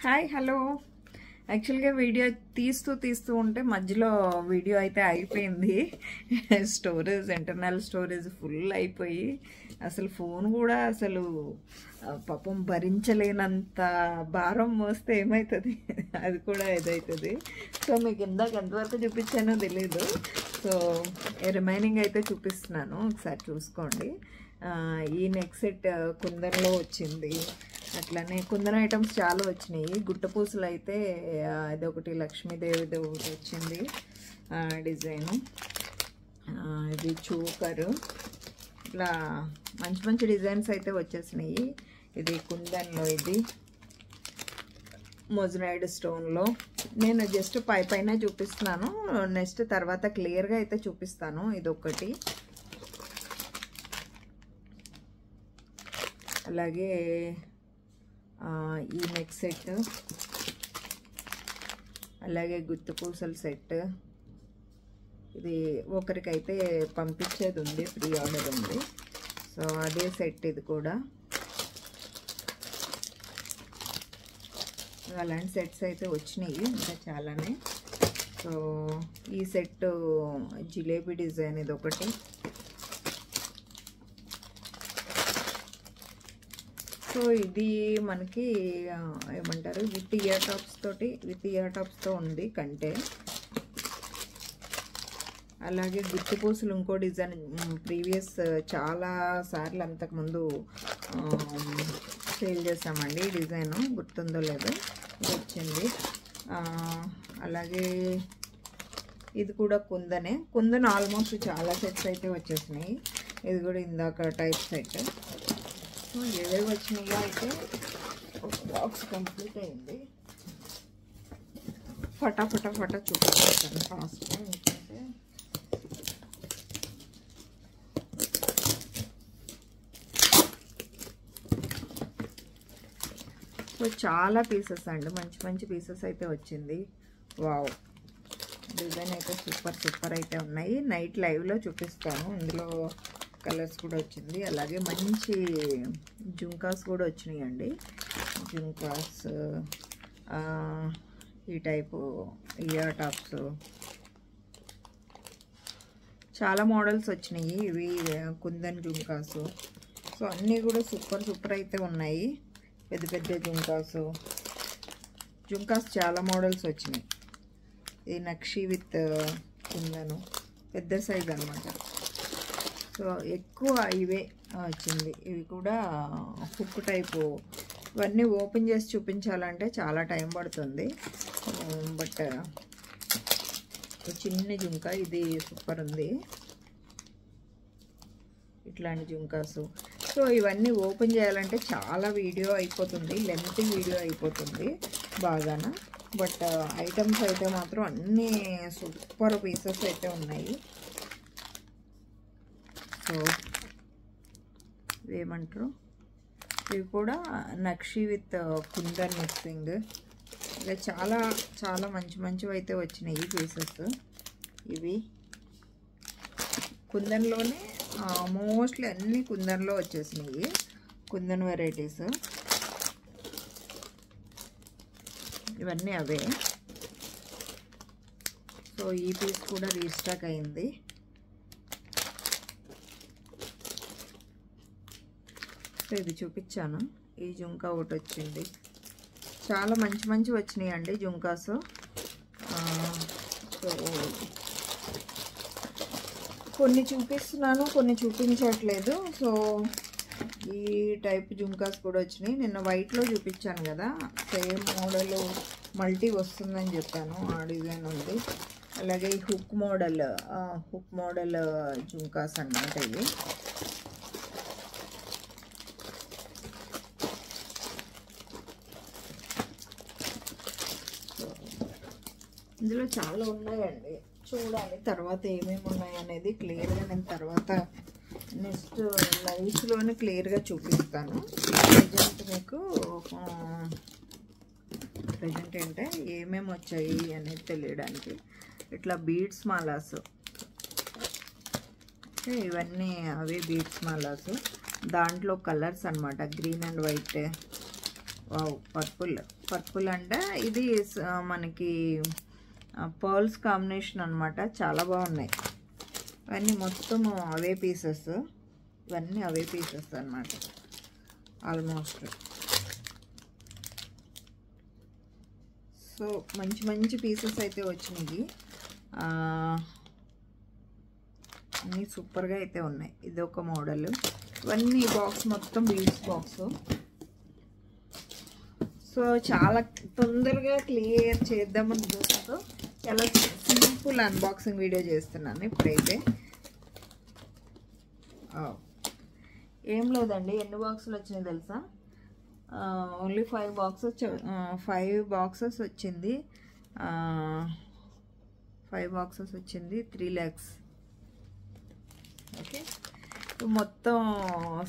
Hi hello యాక్చువల్గా video తీస్తూ ఉంటే మధ్యలో వీడియో అయితే అయిపోయింది. స్టోరేజ్ ఇంటర్నల్ స్టోరేజ్ ఫుల్ అయిపోయి అసలు ఫోన్ కూడా అసలు పాపం భరించలేనంత భారం మోస్తే ఏమవుతుంది, అది కూడా ఇదవుతుంది. సో మీకు ఇందాక ఎంతవరకు చూపించానో తెలీదు. సో రిమైనింగ్ అయితే చూపిస్తున్నాను, ఒకసారి చూసుకోండి. ఈ నెక్ సెట్ కుందన్లో వచ్చింది. అట్లానే కుందన్ ఐటమ్స్ చాలా వచ్చినాయి. గుట్టపూసలు అయితే ఇది ఒకటి లక్ష్మీదేవిది ఒకటి వచ్చింది డిజైను. ఇది చూకరు, ఇట్లా మంచి మంచి డిజైన్స్ అయితే వచ్చేసినాయి. ఇది కుందన్లో, ఇది మొజనైడ్ స్టోన్లో. నేను జస్ట్ పైన చూపిస్తున్నాను, నెక్స్ట్ తర్వాత క్లియర్గా అయితే చూపిస్తాను. ఇది ఒకటి, అలాగే ఈ నెక్ సెట్, అలాగే గుత్తు పూసల సెట్. ఇది ఒకరికైతే పంపించేది ఉంది, ప్రీ ఆర్డర్ ఉంది. సో అదే సెట్ ఇది కూడా. అలాంటి సెట్స్ అయితే వచ్చినాయి ఇంకా చాలానే. సో ఈ సెట్ జిలేబీ డిజైన్ ఇది ఒకటి. సో ఇది మనకి ఏమంటారు, విత్ ఇయర్ టాప్స్తో ఉంది కంటే. అలాగే గుత్తి పూసలు ఇంకో డిజైన్ ప్రీవియస్ చాలా సార్లు అంతకుముందు సేల్ చేసామండి. ఈ డిజైన్ గుర్తుందో లేదో ఇది వచ్చింది. అలాగే ఇది కూడా కుందన్ ఆల్మోస్ట్ చాలా సెట్స్ అయితే వచ్చేసినాయి. ఇది కూడా ఇందాక టైప్ సెట్. సో ఏవేవి వచ్చినాయో అయితే ఒక బాక్స్ కంప్లీట్ అయింది. ఫటా చూపిస్తాను ఫాస్ట్గా. ఎందుకంటే సో చాలా పీసెస్ అండి, మంచి మంచి పీసెస్ అయితే వచ్చింది. వావ్, డిజైన్ అయితే సూపర్ అయితే ఉన్నాయి. నైట్ లైవ్లో చూపిస్తాను. ఇందులో కలర్స్ కూడా వచ్చింది. అలాగే మంచి జుంకాస్ కూడా వచ్చినాయి అండి. జుంకాస్, ఈ టైపు ఇయర్ టాప్స్, చాలా మోడల్స్ వచ్చినాయి. ఇవి కుందన్ జుంకాస్. సో అన్నీ కూడా సూపర్ అయితే ఉన్నాయి. పెద్ద జుంకాస్ చాలా మోడల్స్ వచ్చినాయి. ఇది నక్షి విత్ కుందను, పెద్ద సైజ్ అనమాట. సో ఎక్కువ ఇవే వచ్చింది. ఇవి కూడా హుక్ టైపు. ఇవన్నీ ఓపెన్ చేసి చూపించాలంటే చాలా టైం పడుతుంది. బట్ చిన్న జుంక ఇది సూపర్ ఉంది, ఇట్లాంటి జుంకాసు. సో ఇవన్నీ ఓపెన్ చేయాలంటే చాలా వీడియో అయిపోతుంది, లెంత్ వీడియో అయిపోతుంది బాగాన. బట్ ఐటమ్స్ అయితే మాత్రం అన్నీ సూపర్ పీసెస్ అయితే ఉన్నాయి. సో ఏమంటారు, ఇవి కూడా నక్షి విత్ కుందన్ మిక్సింగ్. ఇక చాలా మంచివి అయితే వచ్చినాయి పీసెస్. ఇవి కుందన్లోనే మోస్ట్లీ అన్నీ కుందన్లో వచ్చేసినాయి, కుందన్ వెరైటీస్. ఇవన్నీ అవే. సో ఈ పీస్ కూడా రీస్టాక్ అయింది. సో ఇది చూపించాను. ఈ జుంకా ఒకటి వచ్చింది. చాలా మంచి వచ్చినాయి అండి జుంకాస్. సో కొన్ని చూపిస్తున్నాను, కొన్ని చూపించట్లేదు. సో ఈ టైప్ జుంకాస్ కూడా వచ్చినాయి. నిన్న వైట్లో చూపించాను కదా, సేమ్ మోడల్ మల్టీ వస్తుందని చెప్పాను. ఆ డిజైన్ ఉంది. అలాగే ఈ హుక్ మోడల్ జుంకాస్ అన్నమాట ఇవి. ఇందులో చాలా ఉన్నాయండి, చూడాలి తర్వాత ఏమేమి ఉన్నాయనేది క్లియర్గా నేను తర్వాత నెక్స్ట్ లైవ్స్లోనే క్లియర్గా చూపిస్తాను. ప్రజెంట్ అంటే ఏమేమి వచ్చాయి అనేది తెలియడానికి. ఇట్లా బీడ్స్ మాలాస్, ఇవన్నీ అవే బీడ్స్ మాలాస్. దాంట్లో కలర్స్ అన్నమాట, green and white wow, purple అంటే ఇది మనకి పర్ల్స్ కాంబినేషన్ అనమాట. చాలా బాగున్నాయి. ఇవన్నీ మొత్తం అవే పీసెస్, ఇవన్నీ అవే పీసెస్ అనమాట ఆల్మోస్ట్. సో మంచి మంచి పీసెస్ అయితే వచ్చినాయి. అన్నీ సూపర్గా అయితే ఉన్నాయి. ఇది ఒక మోడల్. ఇవన్నీ బాక్స్ మొత్తం బీడ్స్ బాక్స్. సో చాలా తొందరగా క్లియర్ చేద్దామని చూస్తూ చాలా సింపుల్ అన్బాక్సింగ్ వీడియో చేస్తున్నాను ఇప్పుడైతే. ఏం లేదండి, ఎన్ని బాక్సులు వచ్చినాయి తెలుసా? ఓన్లీ 5 బాక్సెస్ వచ్చింది. 5 బాక్సెస్ వచ్చింది, 3 lakhs. ఓకే, మొత్తం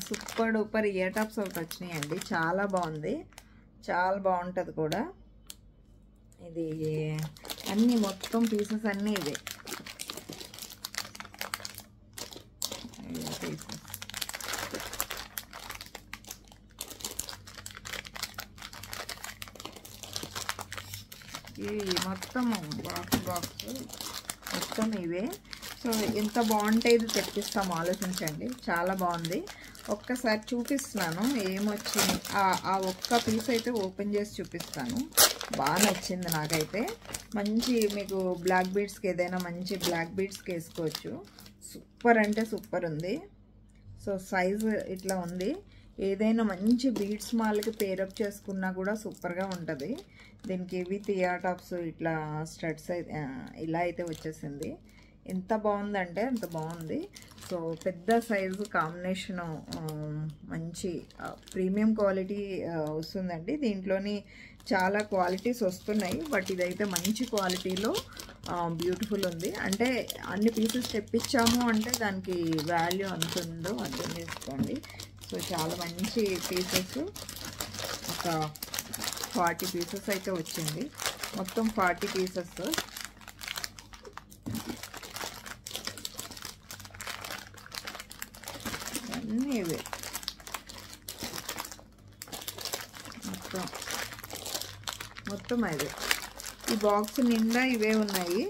సూపర్ డూపర్ ఇయర్ టాప్స్ ఒకటి వచ్చినాయండి. చాలా బాగుంది, చాలా బాగుంటుంది కూడా. ఇది అన్నీ మొత్తం పీసెస్ అన్నీ ఇవే పీసెస్. ఈ మొత్తం బాక్స్ మొత్తం ఇవే. సో ఎంత బాగుంటాయి, ఇది తెప్పిస్తాం ఆలోచించండి. చాలా బాగుంది. ఒక్కసారి చూపిస్తున్నాను ఏమొచ్చింది. ఆ ఒక్క పీస్ అయితే ఓపెన్ చేసి చూపిస్తాను. బాగా నచ్చింది నాకైతే. మంచి మీకు బ్లాక్ బీడ్స్కి ఏదైనా మంచి బ్లాక్ బీడ్స్కి వేసుకోవచ్చు. సూపర్ అంటే సూపర్ ఉంది. సో సైజు ఇట్లా ఉంది. ఏదైనా మంచి బీడ్స్ మాల్కి పేరప్ చేసుకున్నా కూడా సూపర్గా ఉంటుంది. దీనికి విత్ ఇయర్ టాప్స్ ఇట్లా స్టడ్స్ ఇలా అయితే వచ్చేసింది. ఎంత బాగుందంటే అంత బాగుంది. సో పెద్ద సైజు కాంబినేషను, మంచి ప్రీమియం క్వాలిటీ వస్తుందండి. దీంట్లోని చాలా క్వాలిటీస్ వస్తున్నాయి, బట్ ఇదైతే మంచి క్వాలిటీలో బ్యూటిఫుల్ ఉంది. అంటే అన్ని పీసెస్ తెప్పించాము అంటే దానికి వాల్యూ ఎంత ఉందో అర్థం చేసుకోండి. సో చాలా మంచి పీసెస్, ఒక 40 పీసెస్ అయితే వచ్చింది. మొత్తం 40 పీసెస్. అన్నీ ఇవే మొత్తం అవే. ఈ బాక్స్ నిండా ఇవే ఉన్నాయి.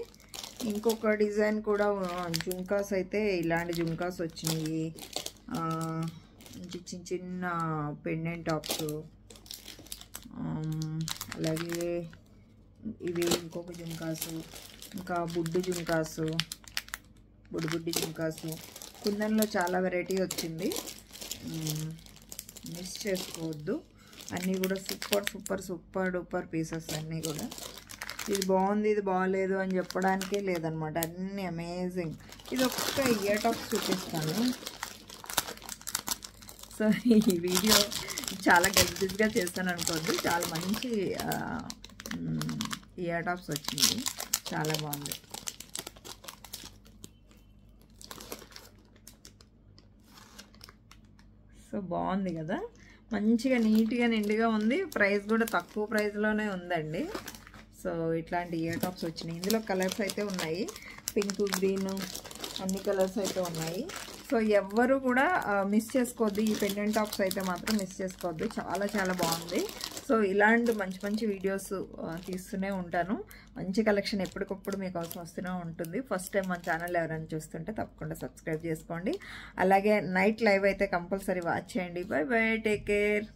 ఇంకొక డిజైన్ కూడా జుంకాస్ అయితే ఇలాంటి జుంకాస్ వచ్చినాయి. చిన్న చిన్న పెండెంట్ టాప్స్, అలాగే ఇవి ఇంకొక జుంకాసు, ఇంకా బుడ్డి జుంకాసు, బుడ్డి జుంకాసు. కుందన్లో చాలా వెరైటీ వచ్చింది, మిస్ చేసుకోవద్దు. అన్నీ కూడా సూపర్ డూపర్ పీసెస్ అన్నీ కూడా. ఇది బాగుంది, ఇది బాగలేదు అని చెప్పడానికే లేదనమాట. అన్నీ అమేజింగ్. ఇది ఒక్క ఇయర్ టాప్స్ చూపిస్తాను. సో ఈ వీడియో చాలా గజిబిజిగా చేస్తాను అనుకోద్దు. చాలా మంచి ఇయర్ టాప్స్ వచ్చింది, చాలా బాగుంది. సో బాగుంది కదా, మంచిగా నీట్గా నిండుగా ఉంది. ప్రైస్ కూడా తక్కువ ప్రైస్లోనే ఉందండి. సో ఇట్లాంటి ఇయర్ టాప్స్ వచ్చినాయి. ఇందులో కలర్స్ అయితే ఉన్నాయి, పింక్, గ్రీన్ అన్ని కలర్స్ అయితే ఉన్నాయి. సో ఎవ్వరు కూడా మిస్ చేసుకోవద్దు. ఈ పెండెంట్ టాప్స్ అయితే మాత్రం మిస్ చేసుకోవద్దు. చాలా చాలా బాగుంది. సో ఇలాంటి మంచి మంచి వీడియోస్ తీస్తూనే ఉంటాను. మంచి కలెక్షన్ ఎప్పటికప్పుడు మీకోసం వస్తూనే ఉంటుంది. ఫస్ట్ టైం మన ఛానల్ ఎవరైనా చూస్తుంటే తప్పకుండా సబ్స్క్రైబ్ చేసుకోండి. అలాగే నైట్ లైవ్ అయితే కంపల్సరీ వాచ్ చేయండి. By by, take care.